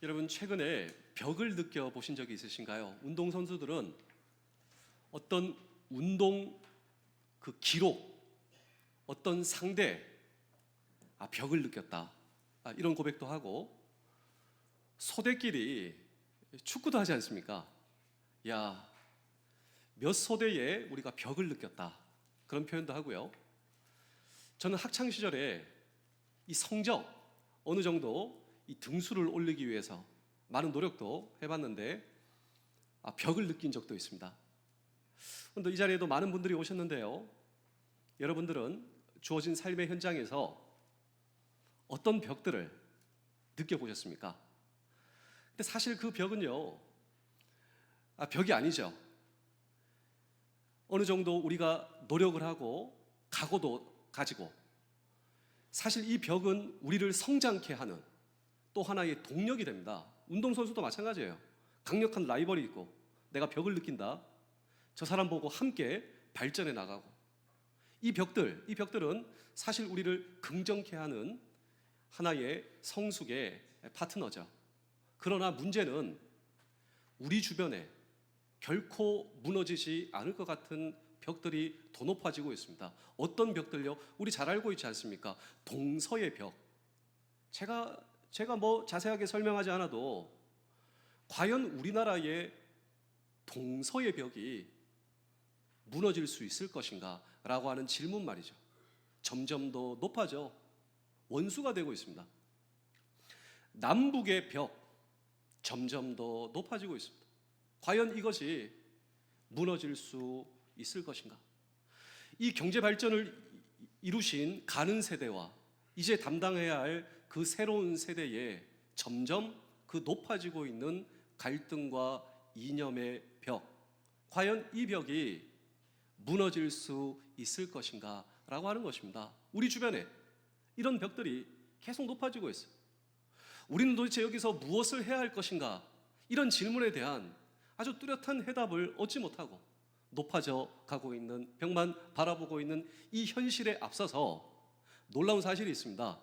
여러분 최근에 벽을 느껴보신 적이 있으신가요? 운동선수들은 어떤 운동 그 기록, 어떤 상대, 벽을 느꼈다, 이런 고백도 하고, 소대끼리 축구도 하지 않습니까? 야, 몇 소대에 우리가 벽을 느꼈다, 그런 표현도 하고요. 저는 학창 시절에 이 성적 어느 정도 이 등수를 올리기 위해서 많은 노력도 해봤는데 벽을 느낀 적도 있습니다. 그런데 이 자리에도 많은 분들이 오셨는데요, 여러분들은 주어진 삶의 현장에서 어떤 벽들을 느껴보셨습니까? 근데 사실 그 벽은요, 벽이 아니죠. 어느 정도 우리가 노력을 하고 각오도 가지고, 사실 이 벽은 우리를 성장케 하는 또 하나의 동력이 됩니다. 운동선수도 마찬가지예요. 강력한 라이벌이 있고 내가 벽을 느낀다, 저 사람 보고 함께 발전해 나가고, 이 벽들은 사실 우리를 긍정케 하는 하나의 성숙의 파트너죠. 그러나 문제는 우리 주변에 결코 무너지지 않을 것 같은 벽들이 더 높아지고 있습니다. 어떤 벽들요? 우리 잘 알고 있지 않습니까? 동서의 벽. 제가 뭐 자세하게 설명하지 않아도 과연 우리나라의 동서의 벽이 무너질 수 있을 것인가? 라고 하는 질문 말이죠. 점점 더 높아져 원수가 되고 있습니다. 남북의 벽, 점점 더 높아지고 있습니다. 과연 이것이 무너질 수 있을 것인가? 이 경제 발전을 이루신 가는 세대와 이제 담당해야 할 그 새로운 세대에 점점 그 높아지고 있는 갈등과 이념의 벽, 과연 이 벽이 무너질 수 있을 것인가? 라고 하는 것입니다. 우리 주변에 이런 벽들이 계속 높아지고 있어요. 우리는 도대체 여기서 무엇을 해야 할 것인가? 이런 질문에 대한 아주 뚜렷한 해답을 얻지 못하고 높아져 가고 있는 벽만 바라보고 있는 이 현실에 앞서서 놀라운 사실이 있습니다.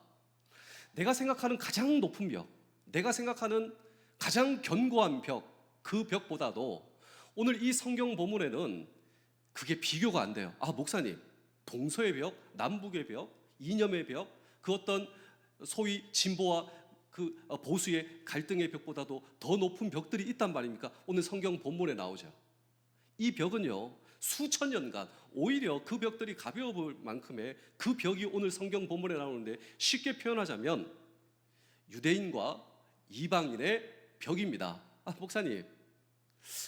내가 생각하는 가장 높은 벽, 내가 생각하는 가장 견고한 벽, 그 벽보다도 오늘 이 성경 본문에는 그게 비교가 안 돼요. 목사님, 동서의 벽, 남북의 벽, 이념의 벽, 그 어떤 소위 진보와 그 보수의 갈등의 벽보다도 더 높은 벽들이 있단 말입니까? 오늘 성경 본문에 나오죠. 이 벽은요, 수천 년간 오히려 그 벽들이 가벼워 보일 만큼의 그 벽이 오늘 성경 본문에 나오는데, 쉽게 표현하자면 유대인과 이방인의 벽입니다. 목사님,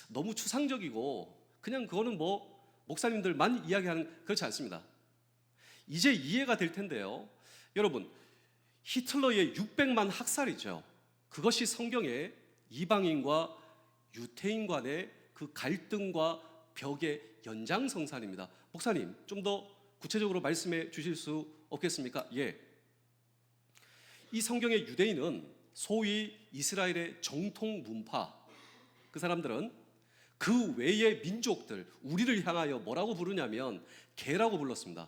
너무 추상적이고 그냥 그거는 뭐 목사님들만 이야기하는, 그렇지 않습니다. 이제 이해가 될 텐데요, 여러분, 히틀러의 600만 학살이죠. 그것이 성경의 이방인과 유태인 간의 그 갈등과 벽의 연장성산입니다. 목사님, 좀 더 구체적으로 말씀해 주실 수 없겠습니까? 예. 이 성경의 유대인은 소위 이스라엘의 정통 문파, 그 사람들은 그 외의 민족들, 우리를 향하여 뭐라고 부르냐면 개라고 불렀습니다.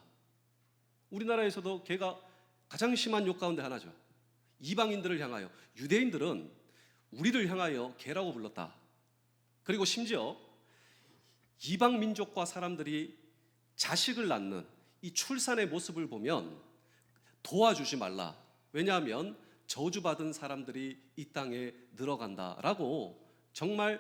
우리나라에서도 개가 가장 심한 욕 가운데 하나죠. 이방인들을 향하여, 유대인들은 우리를 향하여 개라고 불렀다. 그리고 심지어 이방 민족과 사람들이 자식을 낳는 이 출산의 모습을 보면 도와주지 말라. 왜냐하면 저주받은 사람들이 이 땅에 늘어간다라고, 정말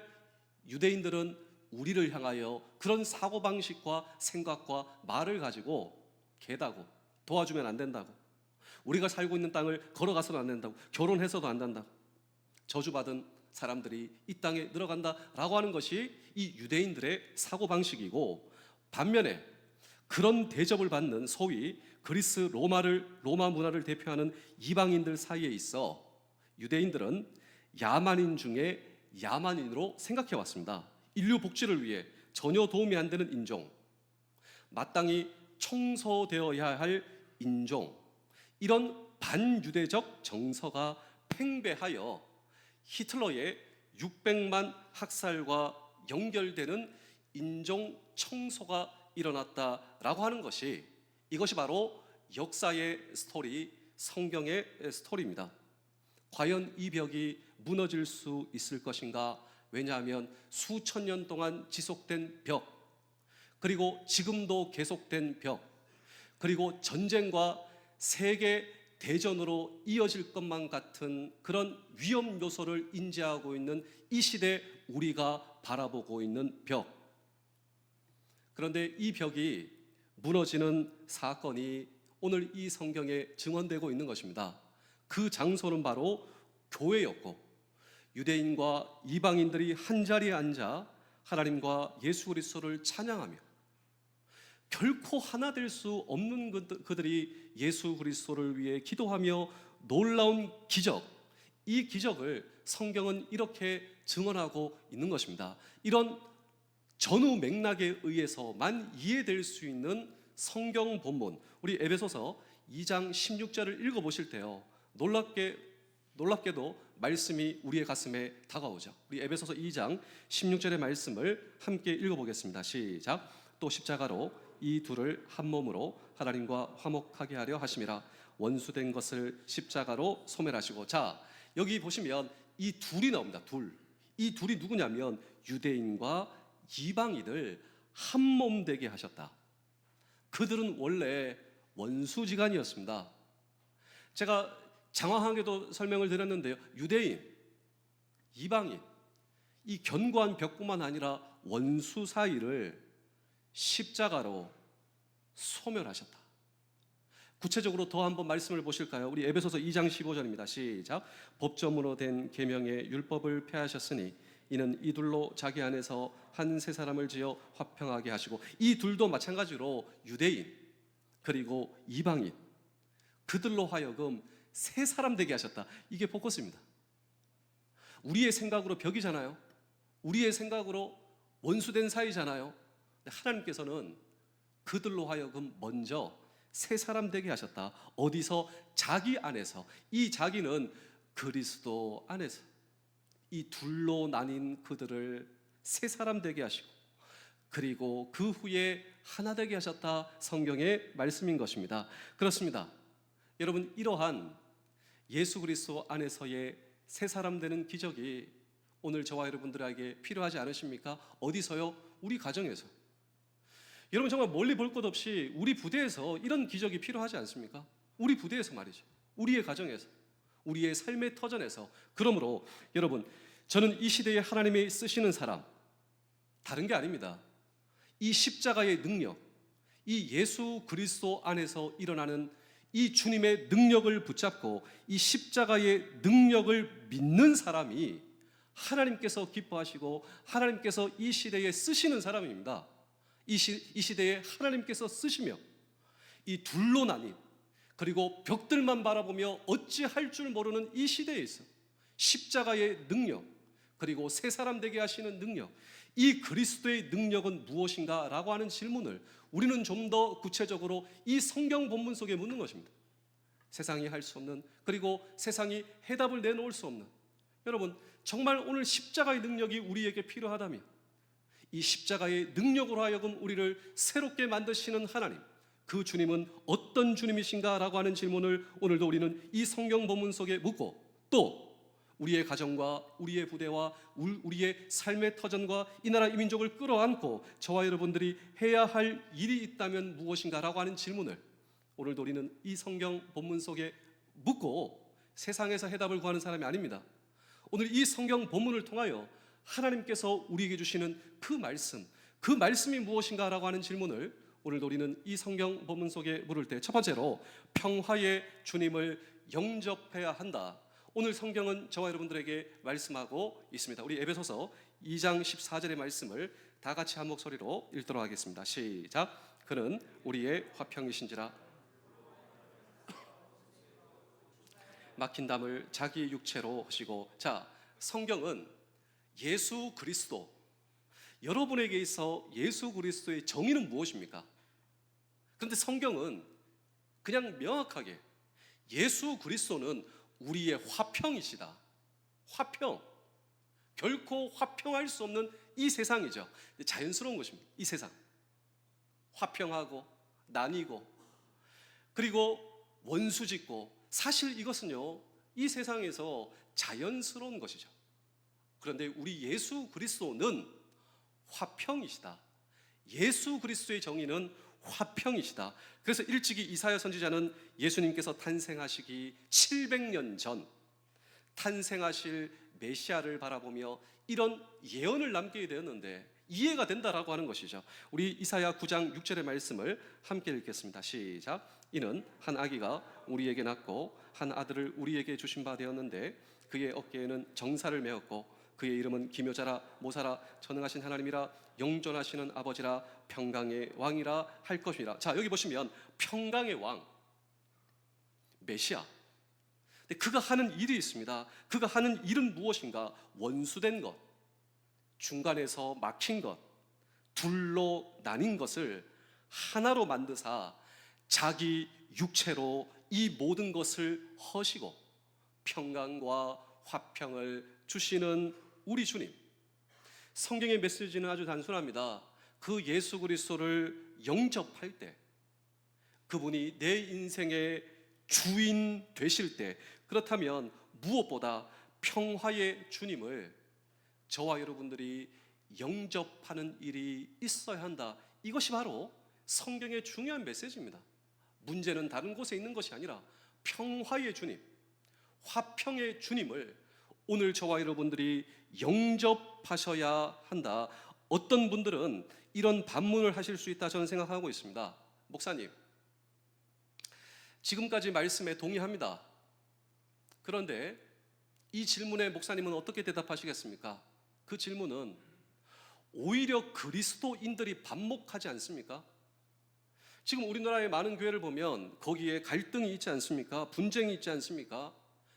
유대인들은 우리를 향하여 그런 사고방식과 생각과 말을 가지고 개다고, 도와주면 안 된다고, 우리가 살고 있는 땅을 걸어가서도 안 된다고, 결혼해서도 안 된다고, 저주받은 사람들이 이 땅에 늘어간다라고 하는 것이 이 유대인들의 사고방식이고, 반면에 그런 대접을 받는 소위 그리스 로마 문화를 대표하는 이방인들 사이에 있어 유대인들은 야만인 중에 야만인으로 생각해 왔습니다. 인류 복지를 위해 전혀 도움이 안 되는 인종, 마땅히 청소되어야 할 인종, 이런 반유대적 정서가 팽배하여 히틀러의 600만 학살과 연결되는 인종 청소가 일어났다라고 하는 것이, 이것이 바로 역사의 스토리, 성경의 스토리입니다. 과연 이 벽이 무너질 수 있을 것인가? 왜냐하면 수천 년 동안 지속된 벽, 그리고 지금도 계속된 벽, 그리고 전쟁과 세계 대전으로 이어질 것만 같은 그런 위험 요소를 인지하고 있는 이 시대 우리가 바라보고 있는 벽. 그런데 이 벽이 무너지는 사건이 오늘 이 성경에 증언되고 있는 것입니다. 그 장소는 바로 교회였고, 유대인과 이방인들이 한자리에 앉아 하나님과 예수 그리스도를 찬양하며 결코 하나 될 수 없는 그들이 예수 그리스도를 위해 기도하며 놀라운 기적, 이 기적을 성경은 이렇게 증언하고 있는 것입니다. 이런 전후 맥락에 의해서만 이해될 수 있는 성경 본문, 우리 에베소서 2장 16절을 읽어보실 때요, 놀랍게도 말씀이 우리의 가슴에 다가오죠. 우리 에베소서 2장 16절의 말씀을 함께 읽어보겠습니다. 시작. 또 십자가로 이 둘을 한 몸으로 하나님과 화목하게 하려 하심이라. 원수된 것을 십자가로 소멸하시고. 자, 여기 보시면 이 둘이 나옵니다. 이 둘이 누구냐면 유대인과 이방인을 한 몸 되게 하셨다. 그들은 원래 원수지간이었습니다. 제가 장황하게도 설명을 드렸는데요, 유대인, 이방인, 이 견고한 벽뿐만 아니라 원수 사이를 십자가로 소멸하셨다. 구체적으로 더 한번 말씀을 보실까요? 우리 에베소서 2장 15절입니다. 시작. 법조문으로 된 계명의 율법을 폐하셨으니 이는 이 둘로 자기 안에서 한 세 사람을 지어 화평하게 하시고. 이 둘도 마찬가지로 유대인 그리고 이방인, 그들로 하여금 세 사람 되게 하셨다. 이게 포커스입니다. 우리의 생각으로 벽이잖아요. 우리의 생각으로 원수된 사이잖아요. 하나님께서는 그들로 하여금 먼저 세 사람 되게 하셨다. 어디서? 자기 안에서. 이 자기는 그리스도 안에서 이 둘로 나뉜 그들을 세 사람 되게 하시고, 그리고 그 후에 하나 되게 하셨다. 성경의 말씀인 것입니다. 그렇습니다. 여러분, 이러한 예수 그리스도 안에서의 세 사람 되는 기적이 오늘 저와 여러분들에게 필요하지 않으십니까? 어디서요? 우리 가정에서. 여러분, 정말 멀리 볼 것 없이 우리 부대에서 이런 기적이 필요하지 않습니까? 우리 부대에서 말이죠. 우리의 가정에서, 우리의 삶의 터전에서. 그러므로 여러분, 저는 이 시대에 하나님이 쓰시는 사람, 다른 게 아닙니다. 이 십자가의 능력, 이 예수 그리스도 안에서 일어나는 이 주님의 능력을 붙잡고 이 십자가의 능력을 믿는 사람이 하나님께서 기뻐하시고 하나님께서 이 시대에 쓰시는 사람입니다. 이 시대에 하나님께서 쓰시며, 이 둘로 나뉜, 그리고 벽들만 바라보며 어찌할 줄 모르는 이 시대에 있어 십자가의 능력, 그리고 새 사람 되게 하시는 능력, 이 그리스도의 능력은 무엇인가? 라고 하는 질문을 우리는 좀 더 구체적으로 이 성경 본문 속에 묻는 것입니다. 세상이 할 수 없는, 그리고 세상이 해답을 내놓을 수 없는, 여러분, 정말 오늘 십자가의 능력이 우리에게 필요하다면 이 십자가의 능력으로 하여금 우리를 새롭게 만드시는 하나님, 그 주님은 어떤 주님이신가? 라고 하는 질문을 오늘도 우리는 이 성경 본문 속에 묻고, 또 우리의 가정과 우리의 부대와 우리의 삶의 터전과 이 나라 이 민족을 끌어안고 저와 여러분들이 해야 할 일이 있다면 무엇인가? 라고 하는 질문을 오늘도 우리는 이 성경 본문 속에 묻고 세상에서 해답을 구하는 사람이 아닙니다. 오늘 이 성경 본문을 통하여 하나님께서 우리에게 주시는 그 말씀이 무엇인가? 라고 하는 질문을 오늘도 우리는 이 성경 본문 속에 물을 때, 첫 번째로 평화의 주님을 영접해야 한다. 오늘 성경은 저와 여러분들에게 말씀하고 있습니다. 우리 에베소서 2장 14절의 말씀을 다 같이 한 목소리로 읽도록 하겠습니다. 시작. 그는 우리의 화평이신지라 막힌 담을 자기 육체로 하시고. 자, 성경은 예수 그리스도, 여러분에게 있어 예수 그리스도의 정의는 무엇입니까? 그런데 성경은 그냥 명확하게 예수 그리스도는 우리의 화평이시다. 화평, 결코 화평할 수 없는 이 세상이죠. 자연스러운 것입니다. 이 세상 화평하고 나뉘고 그리고 원수짓고, 사실 이것은요, 이 세상에서 자연스러운 것이죠. 그런데 우리 예수 그리스도는 화평이시다. 예수 그리스도의 정의는 화평이시다. 그래서 일찍이 이사야 선지자는 예수님께서 탄생하시기 700년 전 탄생하실 메시아를 바라보며 이런 예언을 남기게 되었는데 이해가 된다라고 하는 것이죠. 우리 이사야 9장 6절의 말씀을 함께 읽겠습니다. 시작. 이는 한 아기가 우리에게 낳고 한 아들을 우리에게 주신 바 되었는데 그의 어깨에는 정사를 메었고 그의 이름은 기묘자라 모사라 전능하신 하나님이라 영존하시는 아버지라 평강의 왕이라 할 것이라. 자, 여기 보시면 평강의 왕 메시아. 근데 그가 하는 일이 있습니다. 그가 하는 일은 무엇인가? 원수된 것, 중간에서 막힌 것, 둘로 나뉜 것을 하나로 만드사 자기 육체로 이 모든 것을 허시고 평강과 화평을 주시는 우리 주님. 성경의 메시지는 아주 단순합니다. 그 예수 그리스도를 영접할 때, 그분이 내 인생의 주인 되실 때, 그렇다면 무엇보다 평화의 주님을 저와 여러분들이 영접하는 일이 있어야 한다. 이것이 바로 성경의 중요한 메시지입니다. 문제는 다른 곳에 있는 것이 아니라 평화의 주님, 화평의 주님을 오늘 저와 여러분들이 영접하셔야 한다. 어떤 분들은 이런 반문을 하실 수 있다 저는 생각하고 있습니다. 목사님, 지금까지 말씀에 동의합니다. 그런데 이 질문에 목사님은 어떻게 대답하시겠습니까? 그 질문은 오히려 그리스도인들이 반목하지 않습니까? 지금 우리나라의 많은 교회를 보면 거기에 갈등이 있지 않습니까? 분쟁이 있지 않습니까?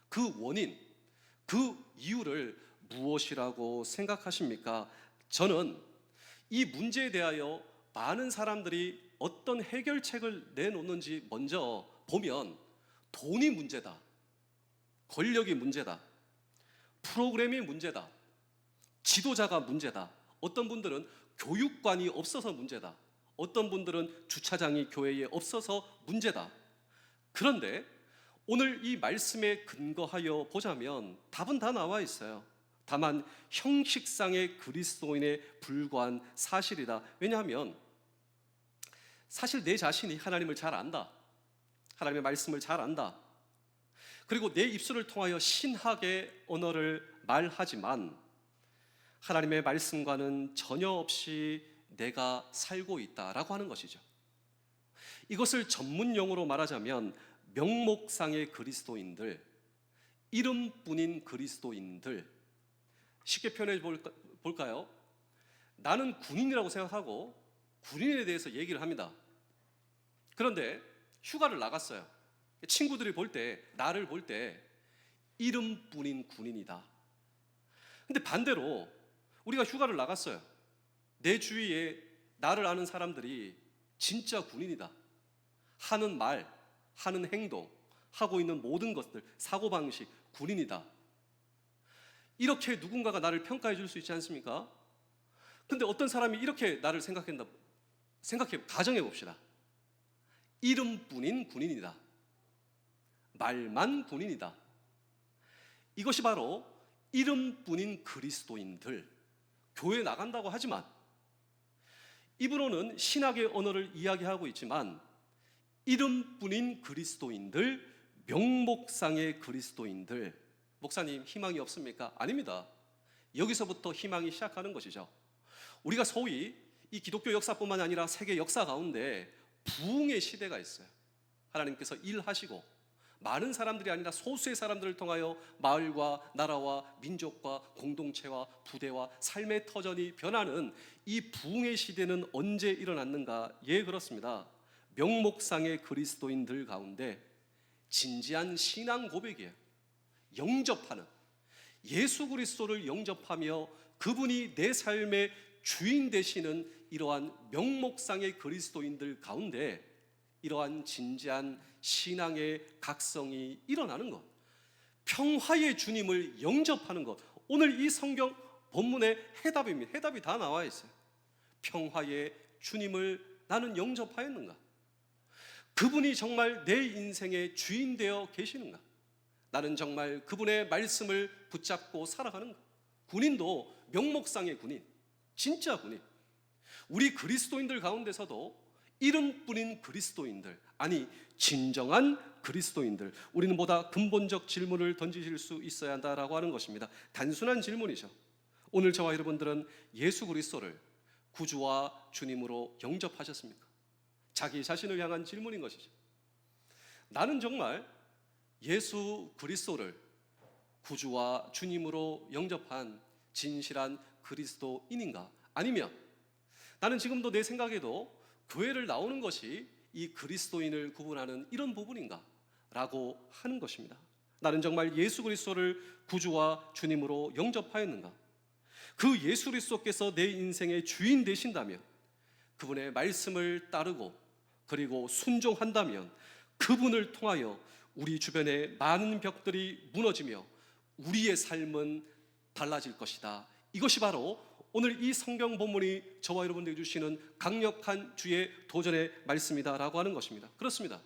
그 원인, 그 이유를 무엇이라고 생각하십니까? 저는 이 문제에 대하여 많은 사람들이 어떤 해결책을 내놓는지 먼저 보면 돈이 문제다, 권력이 문제다, 프로그램이 문제다, 지도자가 문제다, 어떤 분들은 교육관이 없어서 문제다, 어떤 분들은 주차장이 교회에 없어서 문제다. 그런데 오늘 이 말씀에 근거하여 보자면 답은 다 나와 있어요. 다만 형식상의 그리스도인에 불과한 사실이다. 왜냐하면 사실 내 자신이 하나님을 잘 안다, 하나님의 말씀을 잘 안다, 그리고 내 입술을 통하여 신학의 언어를 말하지만 하나님의 말씀과는 전혀 없이 내가 살고 있다라고 하는 것이죠. 이것을 전문용어로 말하자면 명목상의 그리스도인들, 이름뿐인 그리스도인들. 쉽게 표현해 볼까요? 나는 군인이라고 생각하고 군인에 대해서 얘기를 합니다. 그런데 휴가를 나갔어요. 친구들이 볼 때, 나를 볼 때 이름뿐인 군인이다. 근데 반대로 우리가 휴가를 나갔어요. 내 주위에 나를 아는 사람들이 진짜 군인이다. 하는 말, 하는 행동, 하고 있는 모든 것들, 사고방식, 군인이다. 이렇게 누군가가 나를 평가해 줄 수 있지 않습니까? 근데 어떤 사람이 이렇게 나를 가정해 봅시다. 이름뿐인 군인이다. 말만 군인이다. 이것이 바로 이름뿐인 그리스도인들, 교회 나간다고 하지만 입으로는 신학의 언어를 이야기하고 있지만 이름뿐인 그리스도인들, 명목상의 그리스도인들. 목사님, 희망이 없습니까? 아닙니다. 여기서부터 희망이 시작하는 것이죠. 우리가 소위 이 기독교 역사뿐만 아니라 세계 역사 가운데 부흥의 시대가 있어요. 하나님께서 일하시고 많은 사람들이 아니라 소수의 사람들을 통하여 마을과 나라와 민족과 공동체와 부대와 삶의 터전이 변하는 이 부흥의 시대는 언제 일어났는가? 예, 그렇습니다. 명목상의 그리스도인들 가운데 진지한 신앙 고백이에요. 영접하는, 예수 그리스도를 영접하며 그분이 내 삶의 주인 되시는 이러한 명목상의 그리스도인들 가운데 이러한 진지한 신앙의 각성이 일어나는 것, 평화의 주님을 영접하는 것. 오늘 이 성경 본문의 해답입니다. 해답이 다 나와 있어요. 평화의 주님을 나는 영접하였는가? 그분이 정말 내 인생의 주인 되어 계시는가? 나는 정말 그분의 말씀을 붙잡고 살아가는가? 군인도 명목상의 군인, 진짜 군인. 우리 그리스도인들 가운데서도 이름뿐인 그리스도인들, 아니 진정한 그리스도인들, 우리는 보다 근본적 질문을 던지실 수 있어야 한다라고 하는 것입니다. 단순한 질문이죠. 오늘 저와 여러분들은 예수 그리스도를 구주와 주님으로 영접하셨습니까? 자기 자신을 향한 질문인 것이죠. 나는 정말 예수 그리스도를 구주와 주님으로 영접한 진실한 그리스도인인가? 아니면 나는 지금도 내 생각에도 교회를 나오는 것이 이 그리스도인을 구분하는 이런 부분인가? 라고 하는 것입니다. 나는 정말 예수 그리스도를 구주와 주님으로 영접하였는가? 그 예수 그리스도께서 내 인생의 주인 되신다면, 그분의 말씀을 따르고 그리고 순종한다면 그분을 통하여 우리 주변의 많은 벽들이 무너지며 우리의 삶은 달라질 것이다. 이것이 바로 오늘 이 성경 본문이 저와 여러분들에게 주시는 강력한 주의 도전의 말씀이다라고 하는 것입니다. 그렇습니다.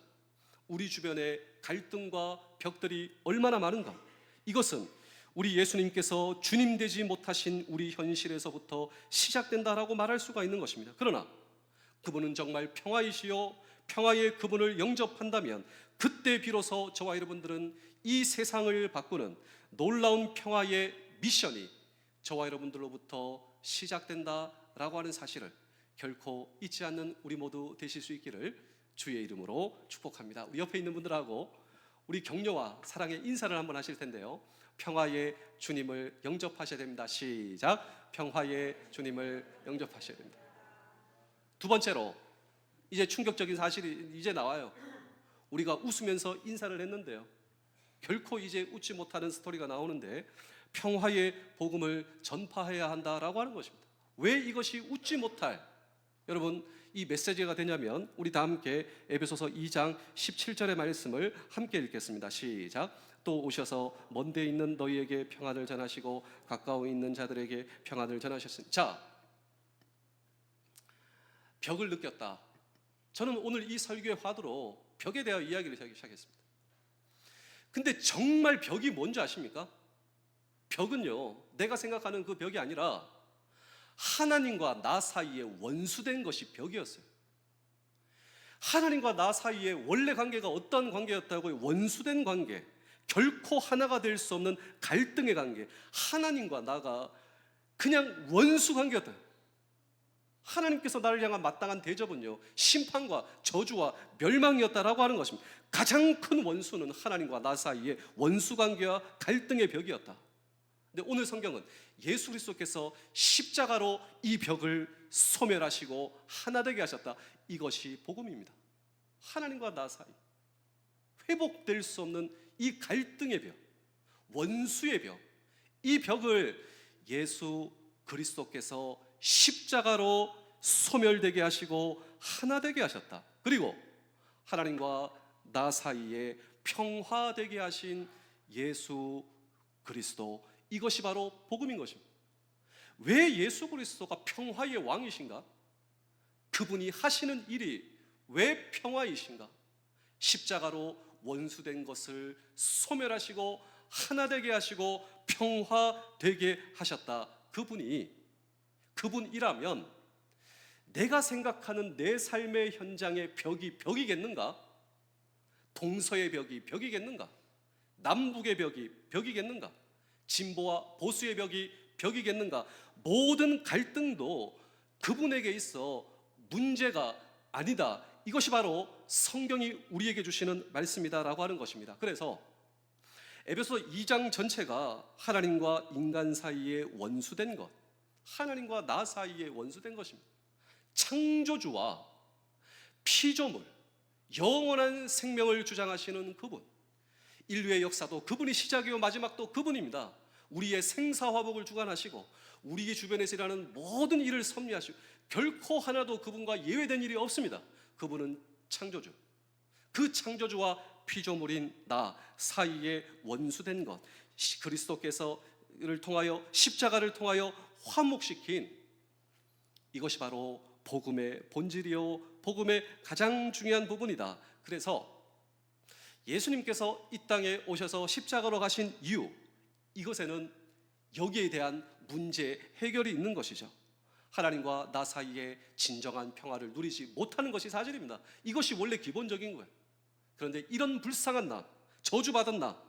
우리 주변에 갈등과 벽들이 얼마나 많은가? 이것은 우리 예수님께서 주님 되지 못하신 우리 현실에서부터 시작된다라고 말할 수가 있는 것입니다. 그러나 그분은 정말 평화이시요 평화의 그분을 영접한다면 그때 비로소 저와 여러분들은 이 세상을 바꾸는 놀라운 평화의 미션이 저와 여러분들로부터 시작된다라고 하는 사실을 결코 잊지 않는 우리 모두 되실 수 있기를 주의 이름으로 축복합니다. 우리 옆에 있는 분들하고 우리 격려와 사랑의 인사를 한번 하실 텐데요. 평화의 주님을 영접하셔야 됩니다. 시작. 평화의 주님을 영접하셔야 됩니다. 두 번째로, 이제 충격적인 사실이 이제 나와요. 우리가 웃으면서 인사를 했는데요, 결코 이제 웃지 못하는 스토리가 나오는데 평화의 복음을 전파해야 한다라고 하는 것입니다. 왜 이것이 웃지 못할, 여러분 이 메시지가 되냐면 우리 다 함께 에베소서 2장 17절의 말씀을 함께 읽겠습니다. 시작. 또 오셔서 먼 데 있는 너희에게 평안을 전하시고 가까워 있는 자들에게 평안을 전하셨습니다. 자, 벽을 느꼈다. 저는 오늘 이 설교의 화두로 벽에 대한 이야기를 시작했습니다. 근데 정말 벽이 뭔지 아십니까? 벽은요, 내가 생각하는 그 벽이 아니라 하나님과 나 사이에 원수된 것이 벽이었어요. 하나님과 나 사이에 원래 관계가 어떤 관계였다고요? 원수된 관계, 결코 하나가 될 수 없는 갈등의 관계, 하나님과 나가 그냥 원수 관계였다. 하나님께서 나를 향한 마땅한 대접은요, 심판과 저주와 멸망이었다라고 하는 것입니다. 가장 큰 원수는 하나님과 나 사이의 원수 관계와 갈등의 벽이었다. 근데 오늘 성경은 예수 그리스도께서 십자가로 이 벽을 소멸하시고 하나 되게 하셨다. 이것이 복음입니다. 하나님과 나 사이 회복될 수 없는 이 갈등의 벽, 원수의 벽, 이 벽을 예수 그리스도께서 십자가로 소멸되게 하시고 하나 되게 하셨다. 그리고 하나님과 나 사이에 평화되게 하신 예수 그리스도, 이것이 바로 복음인 것입니다. 왜 예수 그리스도가 평화의 왕이신가? 그분이 하시는 일이 왜 평화이신가? 십자가로 원수된 것을 소멸하시고 하나 되게 하시고 평화되게 하셨다. 그분이라면 내가 생각하는 내 삶의 현장의 벽이 벽이겠는가? 동서의 벽이 벽이겠는가? 남북의 벽이 벽이겠는가? 진보와 보수의 벽이 벽이겠는가? 모든 갈등도 그분에게 있어 문제가 아니다. 이것이 바로 성경이 우리에게 주시는 말씀이다라고 하는 것입니다. 그래서 에베소 2장 전체가 하나님과 인간 사이에 원수된 것, 하나님과 나 사이에 원수된 것입니다. 창조주와 피조물, 영원한 생명을 주장하시는 그분, 인류의 역사도 그분이 시작이요 마지막도 그분입니다. 우리의 생사화복을 주관하시고 우리 주변에서 일하는 모든 일을 섭리하시고 결코 하나도 그분과 예외된 일이 없습니다. 그분은 창조주, 그 창조주와 피조물인 나 사이에 원수된 것, 그리스도께서를 통하여 십자가를 통하여 화목시킨 이것이 바로 복음의 본질이요 복음의 가장 중요한 부분이다. 그래서 예수님께서 이 땅에 오셔서 십자가로 가신 이유, 이것에는 여기에 대한 문제 해결이 있는 것이죠. 하나님과 나 사이에 진정한 평화를 누리지 못하는 것이 사실입니다. 이것이 원래 기본적인 거예요. 그런데 이런 불쌍한 나, 저주받은 나,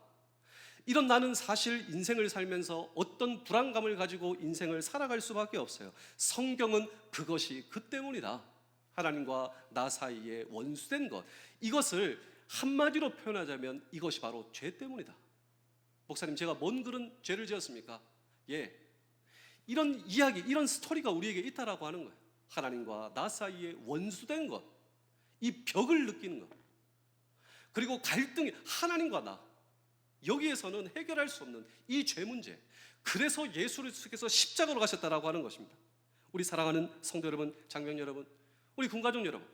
이런 나는 사실 인생을 살면서 어떤 불안감을 가지고 인생을 살아갈 수밖에 없어요. 성경은 그것이 그 때문이다. 하나님과 나 사이에 원수된 것, 이것을 한마디로 표현하자면 이것이 바로 죄 때문이다. 목사님, 제가 뭔 그런 죄를 지었습니까? 예, 이런 이야기, 이런 스토리가 우리에게 있다라고 하는 거예요. 하나님과 나 사이에 원수된 것, 이 벽을 느끼는 것, 그리고 갈등이 하나님과 나, 여기에서는 해결할 수 없는 이 죄 문제. 그래서 예수님께서 십자가로 가셨다라고 하는 것입니다. 우리 사랑하는 성도 여러분, 장병 여러분, 우리 군가족 여러분,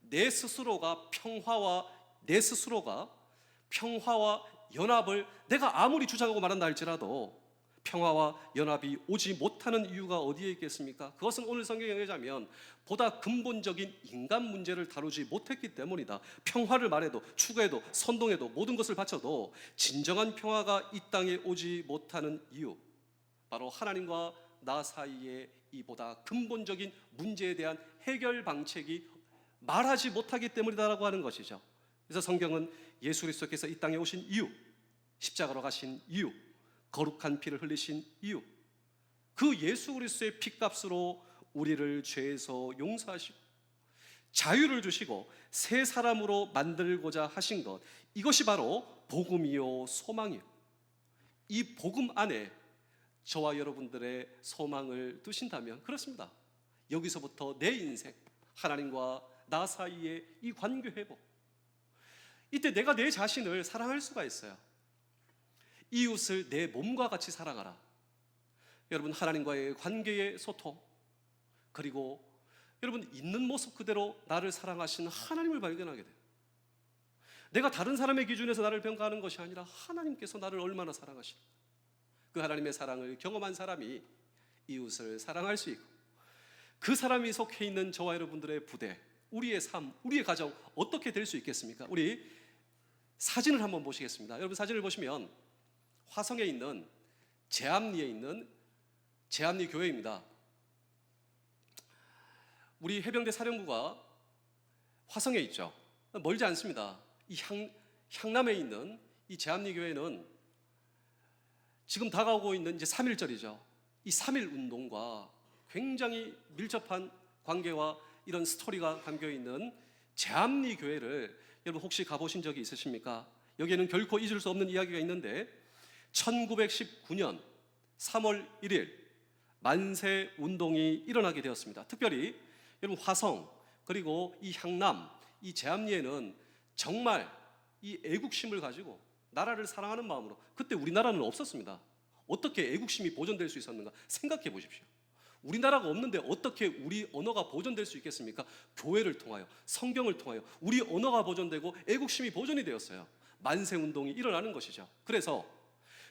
내 스스로가 평화와 연합을 내가 아무리 주장하고 말한다 할지라도 평화와 연합이 오지 못하는 이유가 어디에 있겠습니까? 그것은 오늘 성경에 의하면 보다 근본적인 인간 문제를 다루지 못했기 때문이다. 평화를 말해도 추구해도 선동해도 모든 것을 바쳐도 진정한 평화가 이 땅에 오지 못하는 이유, 바로 하나님과 나 사이에 이 보다 근본적인 문제에 대한 해결 방책이 말하지 못하기 때문이다라고 하는 것이죠. 그래서 성경은 예수 그리스도께서 이 땅에 오신 이유, 십자가로 가신 이유, 거룩한 피를 흘리신 이유, 그 예수 그리스도의 피값으로 우리를 죄에서 용서하시고 자유를 주시고 새 사람으로 만들고자 하신 것, 이것이 바로 복음이요 소망이요. 이 복음 안에 저와 여러분들의 소망을 두신다면 그렇습니다. 여기서부터 내 인생, 하나님과 나 사이의 이 관계 회복, 이때 내가 내 자신을 사랑할 수가 있어요. 이웃을 내 몸과 같이 사랑하라. 여러분, 하나님과의 관계의 소통, 그리고 여러분 있는 모습 그대로 나를 사랑하시는 하나님을 발견하게 돼요. 내가 다른 사람의 기준에서 나를 평가하는 것이 아니라 하나님께서 나를 얼마나 사랑하시는가, 그 하나님의 사랑을 경험한 사람이 이웃을 사랑할 수 있고, 그 사람이 속해 있는 저와 여러분들의 부대, 우리의 삶, 우리의 가정 어떻게 될 수 있겠습니까? 우리 사진을 한번 보시겠습니다. 여러분, 사진을 보시면 화성에 있는 제암리에 있는 제암리 교회입니다. 우리 해병대 사령부가 화성에 있죠. 멀지 않습니다. 이 향남에 있는 이 제암리 교회는 지금 다가오고 있는 이제 3.1절이죠. 이 3.1 운동과 굉장히 밀접한 관계와 이런 스토리가 담겨 있는 제암리 교회를 여러분 혹시 가보신 적이 있으십니까? 여기에는 결코 잊을 수 없는 이야기가 있는데 1919년 3월 1일 만세 운동이 일어나게 되었습니다. 특별히 여러분 화성 그리고 이 향남, 이 제암리에는 정말 이 애국심을 가지고 나라를 사랑하는 마음으로, 그때 우리나라는 없었습니다. 어떻게 애국심이 보존될 수 있었는가 생각해 보십시오. 우리나라가 없는데 어떻게 우리 언어가 보존될 수 있겠습니까? 교회를 통하여, 성경을 통하여 우리 언어가 보존되고 애국심이 보존이 되었어요. 만세운동이 일어나는 것이죠. 그래서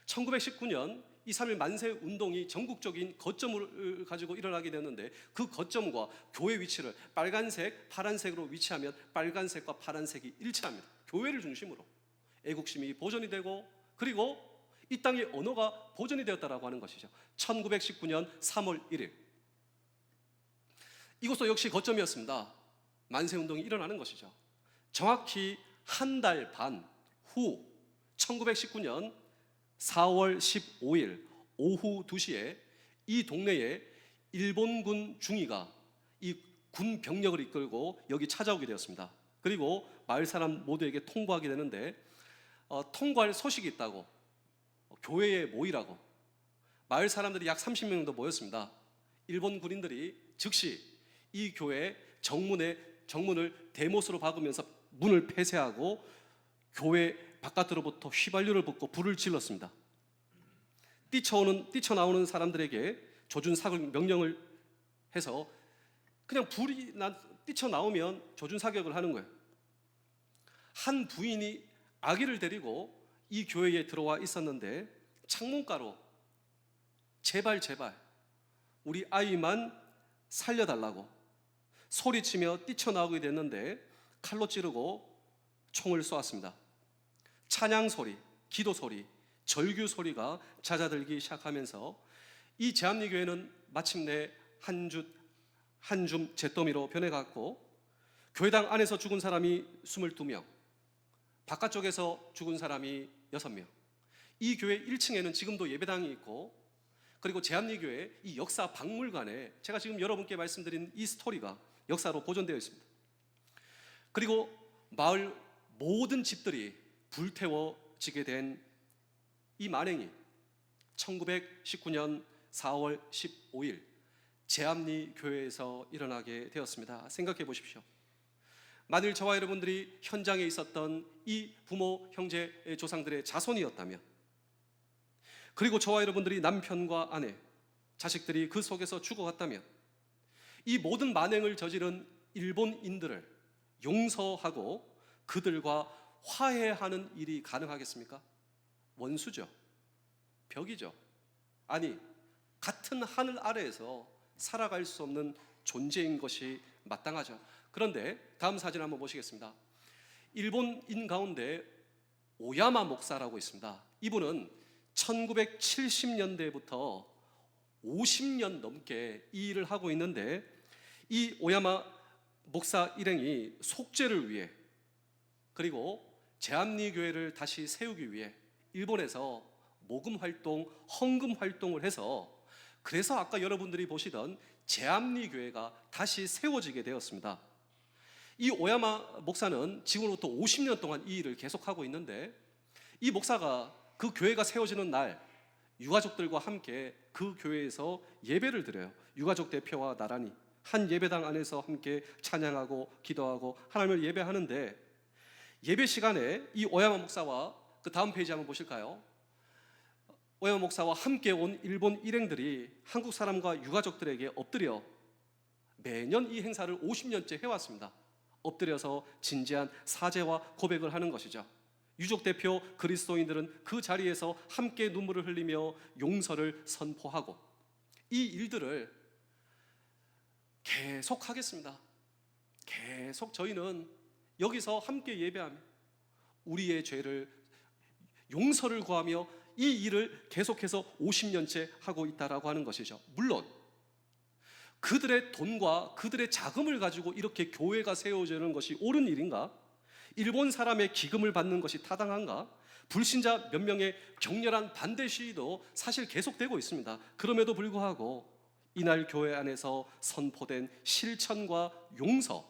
1919년 이 3.1 만세운동이 전국적인 거점을 가지고 일어나게 되었는데, 그 거점과 교회 위치를 빨간색, 파란색으로 위치하면 빨간색과 파란색이 일치합니다. 교회를 중심으로 애국심이 보존이 되고, 그리고 이 땅의 언어가 보존이 되었다라고 하는 것이죠. 1919년 3월 1일 이것도 역시 거점이었습니다. 만세운동이 일어나는 것이죠. 정확히 한 달 반 후 1919년 4월 15일 오후 2시에 이 동네에 일본군 중위가 이 군 병력을 이끌고 여기 찾아오게 되었습니다. 그리고 마을 사람 모두에게 통보하게 되는데 통과할 소식이 있다고 교회에 모이라고 마을 사람들이 약 30명 정도 모였습니다. 일본 군인들이 즉시 이 교회 정문을 대못으로 박으면서 문을 폐쇄하고 교회 바깥으로부터 휘발유를 붓고 불을 질렀습니다. 뛰쳐나오는 사람들에게 조준사격 명령을 해서 그냥 불이 뛰쳐나오면 조준사격을 하는 거예요. 한 부인이 아기를 데리고 이 교회에 들어와 있었는데 창문가로 제발 우리 아이만 살려달라고 소리치며 뛰쳐나오게 됐는데 칼로 찌르고 총을 쏘았습니다. 찬양 소리, 기도 소리, 절규 소리가 잦아들기 시작하면서 이 제암리교회는 마침내 한 줌 잿더미로 변해갔고, 교회당 안에서 죽은 사람이 22명, 바깥쪽에서 죽은 사람이 6명. 이 교회 1층에는 지금도 예배당이 있고, 그리고 제암리교회 이 역사 박물관에 제가 지금 여러분께 말씀드린 이 스토리가 역사로 보존되어 있습니다. 그리고 마을 모든 집들이 불태워지게 된 이 만행이 1919년 4월 15일 제암리 교회에서 일어나게 되었습니다. 생각해 보십시오. 만일 저와 여러분들이 현장에 있었던 이 부모, 형제, 조상들의 자손이었다면, 그리고 저와 여러분들이 남편과 아내, 자식들이 그 속에서 죽어갔다면, 이 모든 만행을 저지른 일본인들을 용서하고 그들과 화해하는 일이 가능하겠습니까? 원수죠. 벽이죠. 아니, 같은 하늘 아래에서 살아갈 수 없는 존재인 것이 마땅하죠. 그런데 다음 사진 한번 보시겠습니다. 일본인 가운데 오야마 목사라고 있습니다. 이분은 1970년대부터 50년 넘게 이 일을 하고 있는데, 이 오야마 목사 일행이 속죄를 위해, 그리고 제암리 교회를 다시 세우기 위해 일본에서 모금 활동, 헌금 활동을 해서, 그래서 아까 여러분들이 보시던 제암리 교회가 다시 세워지게 되었습니다. 이 오야마 목사는 지금으로부터 50년 동안 이 일을 계속하고 있는데, 이 목사가 그 교회가 세워지는 날 유가족들과 함께 그 교회에서 예배를 드려요. 유가족 대표와 나란히 한 예배당 안에서 함께 찬양하고 기도하고 하나님을 예배하는데, 예배 시간에 이 오야마 목사와, 그 다음 페이지 한번 보실까요? 오야마 목사와 함께 온 일본 일행들이 한국 사람과 유가족들에게 엎드려 매년 이 행사를 50년째 해왔습니다. 엎드려서 진지한 사죄와 고백을 하는 것이죠. 유족 대표 그리스도인들은 그 자리에서 함께 눈물을 흘리며 용서를 선포하고, 이 일들을 계속 하겠습니다. 계속 저희는 여기서 함께 예배하며 우리의 죄를 용서를 구하며 이 일을 계속해서 50년째 하고 있다라고 하는 것이죠. 물론 그들의 돈과 그들의 자금을 가지고 이렇게 교회가 세워지는 것이 옳은 일인가? 일본 사람의 기금을 받는 것이 타당한가? 불신자 몇 명의 격렬한 반대 시위도 사실 계속되고 있습니다. 그럼에도 불구하고 이날 교회 안에서 선포된 실천과 용서,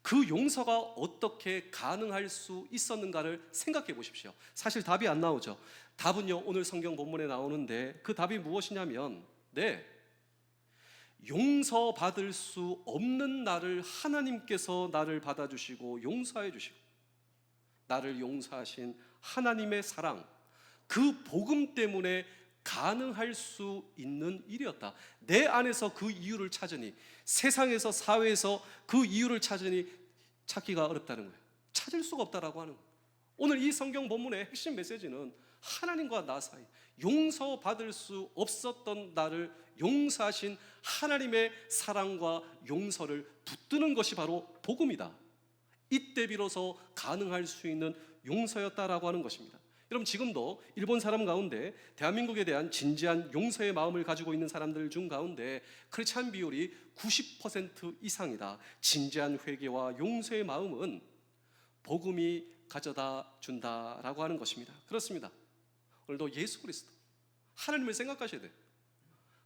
그 용서가 어떻게 가능할 수 있었는가를 생각해 보십시오. 사실 답이 안 나오죠. 답은요, 오늘 성경 본문에 나오는데, 그 답이 무엇이냐면, 용서받을 수 없는 나를 하나님께서 나를 받아주시고 용서해 주시고, 나를 용서하신 하나님의 사랑, 그 복음 때문에 가능할 수 있는 일이었다. 내 안에서 그 이유를 찾으니, 세상에서, 사회에서 그 이유를 찾으니 찾기가 어렵다는 거예요. 찾을 수가 없다라고 하는 거예요. 오늘 이 성경 본문의 핵심 메시지는 하나님과 나 사이, 용서받을 수 없었던 나를 용서하신 하나님의 사랑과 용서를 붙드는 것이 바로 복음이다. 이때 비로소 가능할 수 있는 용서였다라고 하는 것입니다. 여러분, 지금도 일본 사람 가운데 대한민국에 대한 진지한 용서의 마음을 가지고 있는 사람들 중 가운데 크리스찬 비율이 90% 이상이다. 진지한 회개와 용서의 마음은 복음이 가져다 준다라고 하는 것입니다. 그렇습니다. 오늘도 예수 그리스도, 하나님을 생각하셔야 돼요.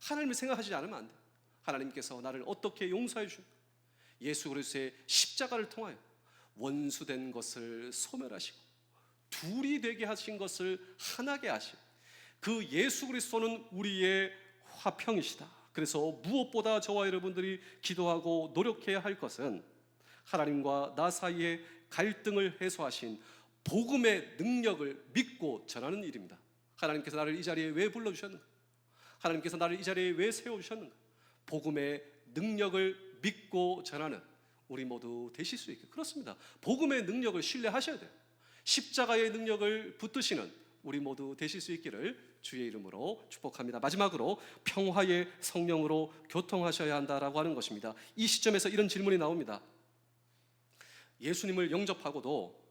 하나님을 생각하지 않으면 안 돼요. 하나님께서 나를 어떻게 용서해 주십니까? 예수 그리스도의 십자가를 통하여 원수된 것을 소멸하시고 둘이 되게 하신 것을 하나게 하신 그 예수 그리스도는 우리의 화평이시다. 그래서 무엇보다 저와 여러분들이 기도하고 노력해야 할 것은 하나님과 나 사이의 갈등을 해소하신 복음의 능력을 믿고 전하는 일입니다. 하나님께서 나를 이 자리에 왜 불러주셨는가? 하나님께서 나를 이 자리에 왜 세워주셨는가? 복음의 능력을 믿고 전하는 우리 모두 되실 수 있게. 그렇습니다. 복음의 능력을 신뢰하셔야 돼요. 십자가의 능력을 붙드시는 우리 모두 되실 수 있기를 주의 이름으로 축복합니다. 마지막으로 평화의 성령으로 교통하셔야 한다라고 하는 것입니다. 이 시점에서 이런 질문이 나옵니다. 예수님을 영접하고도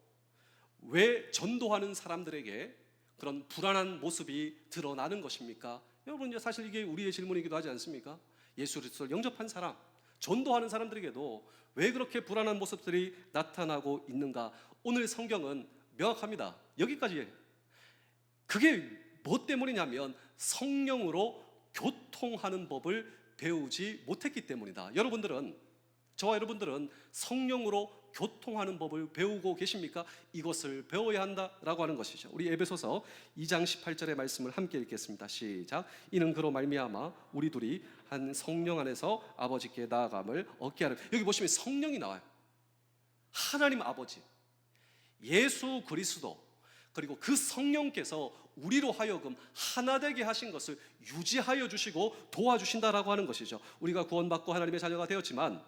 왜 전도하는 사람들에게 그런 불안한 모습이 드러나는 것입니까? 여러분, 사실 이게 우리의 질문이기도 하지 않습니까? 예수 그리스도를 영접한 사람, 전도하는 사람들에게도 왜 그렇게 불안한 모습들이 나타나고 있는가? 오늘 성경은 명확합니다. 여기까지. 그게 뭐 때문이냐면 성령으로 교통하는 법을 배우지 못했기 때문이다. 저와 여러분들은 성령으로 교통하는 법을 배우고 계십니까? 이것을 배워야 한다라고 하는 것이죠. 우리 에베소서 2장 18절의 말씀을 함께 읽겠습니다. 시작. 이는 그로 말미암아 우리 둘이 한 성령 안에서 아버지께 나아감을 얻게 하려. 여기 보시면 성령이 나와요. 하나님 아버지, 예수 그리스도, 그리고 그 성령께서 우리로 하여금 하나 되게 하신 것을 유지하여 주시고 도와주신다라고 하는 것이죠. 우리가 구원받고 하나님의 자녀가 되었지만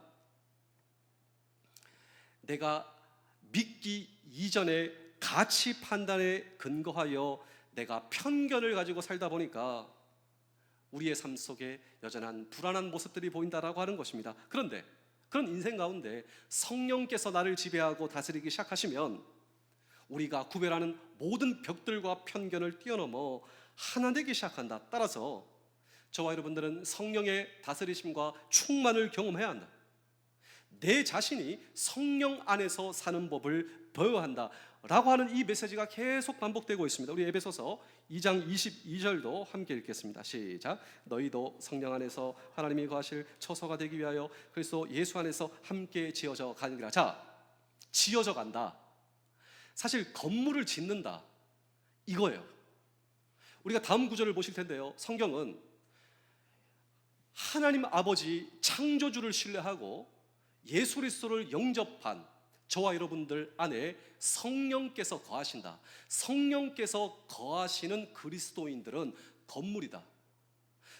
내가 믿기 이전에 가치 판단에 근거하여 내가 편견을 가지고 살다 보니까 우리의 삶 속에 여전한 불안한 모습들이 보인다라고 하는 것입니다. 그런데 그런 인생 가운데 성령께서 나를 지배하고 다스리기 시작하시면 우리가 구별하는 모든 벽들과 편견을 뛰어넘어 하나 되기 시작한다. 따라서 저와 여러분들은 성령의 다스리심과 충만을 경험해야 한다. 내 자신이 성령 안에서 사는 법을 배워야 한다 라고 하는 이 메시지가 계속 반복되고 있습니다. 우리 에베소서 2장 22절도 함께 읽겠습니다. 시작. 너희도 성령 안에서 하나님이 거하실 처소가 되기 위하여 그리스도 예수 안에서 함께 지어져 가느니라. 자, 지어져 간다. 사실 건물을 짓는다 이거예요. 우리가 다음 구절을 보실 텐데요, 성경은 하나님 아버지 창조주를 신뢰하고 예수 그리스도를 영접한 저와 여러분들 안에 성령께서 거하신다. 성령께서 거하시는 그리스도인들은 건물이다.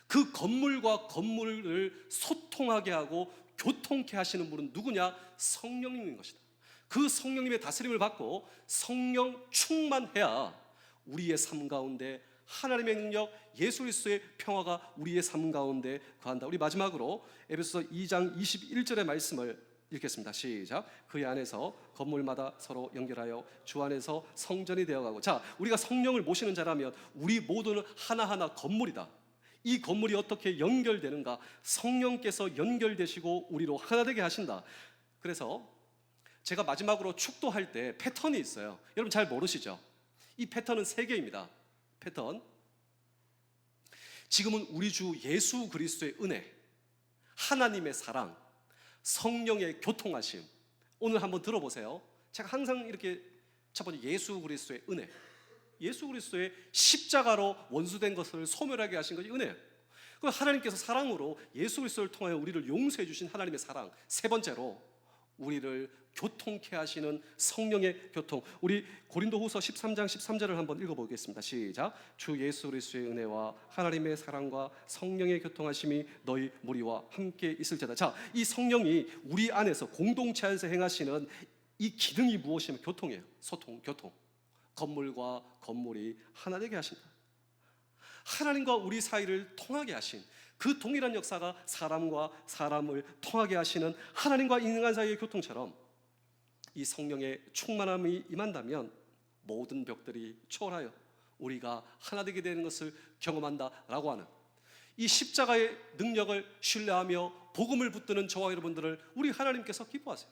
그 건물과 건물을 소통하게 하고 교통케 하시는 분은 누구냐? 성령님인 것이다. 그 성령님의 다스림을 받고 성령 충만해야 우리의 삶 가운데 하나님의 능력, 예수 그리스도의 평화가 우리의 삶 가운데 거한다. 우리 마지막으로 에베소서 2장 21절의 말씀을 읽겠습니다. 시작. 그의 안에서 건물마다 서로 연결하여 주 안에서 성전이 되어가고. 자, 우리가 성령을 모시는 자라면 우리 모두는 하나하나 건물이다. 이 건물이 어떻게 연결되는가? 성령께서 연결되시고 우리로 하나 되게 하신다. 그래서 제가 마지막으로 축도할 때 패턴이 있어요. 여러분 잘 모르시죠? 이 패턴은 3개입니다. 패턴. 지금은 우리 주 예수 그리스도의 은혜, 하나님의 사랑, 성령의 교통하심. 오늘 한번 들어보세요. 제가 항상 이렇게 첫 번째 예수 그리스도의 은혜, 예수 그리스도의 십자가로 원수된 것을 소멸하게 하신 것이 은혜예요. 그리고 하나님께서 사랑으로 예수 그리스도를 통하여 우리를 용서해 주신 하나님의 사랑. 3번째로 우리를 교통케 하시는 성령의 교통. 우리 고린도후서 13장 13절을 한번 읽어보겠습니다. 시작. 주 예수 그리스도의 은혜와 하나님의 사랑과 성령의 교통하심이 너희 무리와 함께 있을지어다. 자, 이 성령이 우리 안에서 공동체 안에서 행하시는 이 기능이 무엇이냐면 교통이에요. 소통, 교통. 건물과 건물이 하나 되게 하신다. 하나님과 우리 사이를 통하게 하신 그 동일한 역사가 사람과 사람을 통하게 하시는 하나님과 인간 사이의 교통처럼 이 성령의 충만함이 임한다면 모든 벽들이 초월하여 우리가 하나 되게 되는 것을 경험한다라고 하는 이 십자가의 능력을 신뢰하며 복음을 붙드는 저와 여러분들을 우리 하나님께서 기뻐하세요.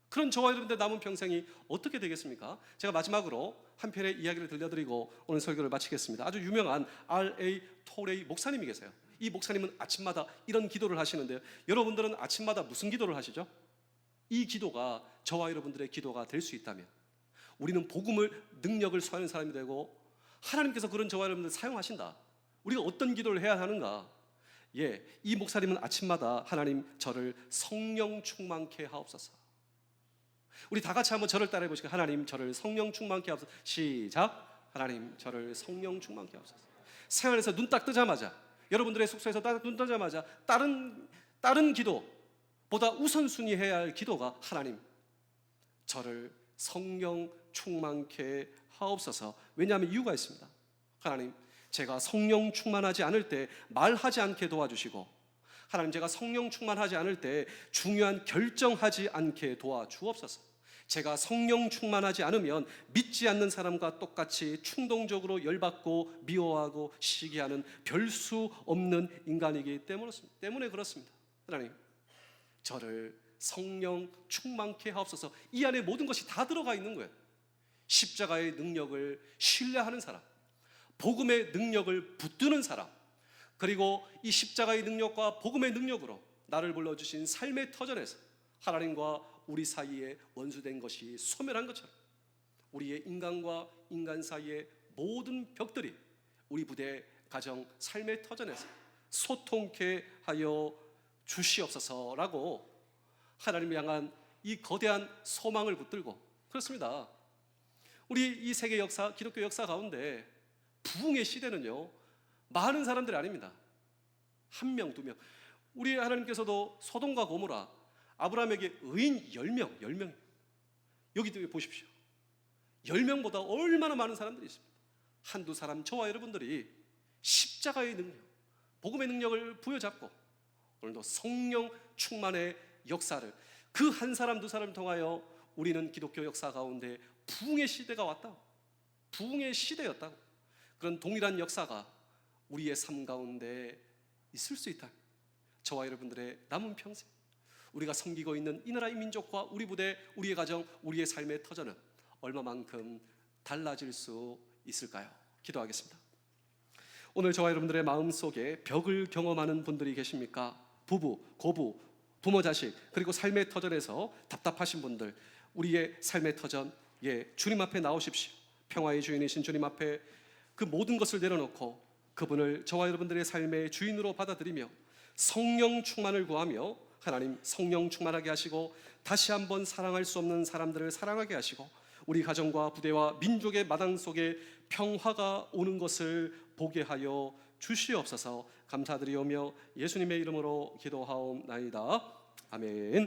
그런 저와 여러분들 남은 평생이 어떻게 되겠습니까? 제가 마지막으로 한 편의 이야기를 들려드리고 오늘 설교를 마치겠습니다. 아주 유명한 R.A. 토레이 목사님이 계세요. 이 목사님은 아침마다 이런 기도를 하시는데요, 여러분들은 아침마다 무슨 기도를 하시죠? 이 기도가 저와 여러분들의 기도가 될 수 있다면 우리는 복음을, 능력을 소유하는 사람이 되고 하나님께서 그런 저와 여러분들 사용하신다. 우리가 어떤 기도를 해야 하는가? 이 목사님은 아침마다 하나님 저를 성령 충만케 하옵소서. 우리 다 같이 한번 저를 따라해 보시고 하나님 저를 성령 충만케 하옵소서. 시작. 하나님 저를 성령 충만케 하옵소서. 생활에서 눈 딱 뜨자마자, 여러분들의 숙소에서 딱 눈 뜨자마자 다른 기도보다 우선순위 해야 할 기도가 하나님 저를 성령 충만케 하옵소서. 왜냐하면 이유가 있습니다. 하나님 제가 성령 충만하지 않을 때 말하지 않게 도와주시고, 하나님 제가 성령 충만하지 않을 때 중요한 결정하지 않게 도와주옵소서. 제가 성령 충만하지 않으면 믿지 않는 사람과 똑같이 충동적으로 열받고 미워하고 시기하는 별 수 없는 인간이기 때문에 그렇습니다. 하나님, 저를 성령 충만케 하옵소서. 이 안에 모든 것이 다 들어가 있는 거예요. 십자가의 능력을 신뢰하는 사람, 복음의 능력을 붙드는 사람, 그리고 이 십자가의 능력과 복음의 능력으로 나를 불러주신 삶의 터전에서 하나님과 우리 사이에 원수된 것이 소멸한 것처럼 우리의 인간과 인간 사이의 모든 벽들이 우리 부대, 가정, 삶의 터전에서 소통케 하여 주시옵소서라고 하나님을 향한 이 거대한 소망을 붙들고, 그렇습니다. 우리 이 세계 역사, 기독교 역사 가운데 부흥의 시대는요, 많은 사람들이 아닙니다. 한 명, 두 명. 우리 하나님께서도 소돔과 고모라, 아브라함에게 의인 10명. 여기도 보십시오. 10명보다 얼마나 많은 사람들이 있습니다. 한두 사람, 저와 여러분들이 십자가의 능력, 복음의 능력을 부여잡고 오늘도 성령 충만의 역사를, 그 한 사람 두 사람을 통하여 우리는 기독교 역사 가운데 부흥의 시대가 왔다고, 부흥의 시대였다고, 그런 동일한 역사가 우리의 삶 가운데 있을 수 있다. 저와 여러분들의 남은 평생 우리가 섬기고 있는 이 나라 이 민족과 우리 부대, 우리의 가정, 우리의 삶의 터전은 얼마만큼 달라질 수 있을까요? 기도하겠습니다. 오늘 저와 여러분들의 마음속에 벽을 경험하는 분들이 계십니까? 부부, 고부, 부모, 자식, 그리고 삶의 터전에서 답답하신 분들, 우리의 삶의 터전, 주님 앞에 나오십시오. 평화의 주인이신 주님 앞에 그 모든 것을 내려놓고 그분을 저와 여러분들의 삶의 주인으로 받아들이며 성령 충만을 구하며 하나님 성령 충만하게 하시고 다시 한번 사랑할 수 없는 사람들을 사랑하게 하시고 우리 가정과 부대와 민족의 마당 속에 평화가 오는 것을 보게 하여 주시옵소서. 감사드리오며 예수님의 이름으로 기도하옵나이다. 아멘.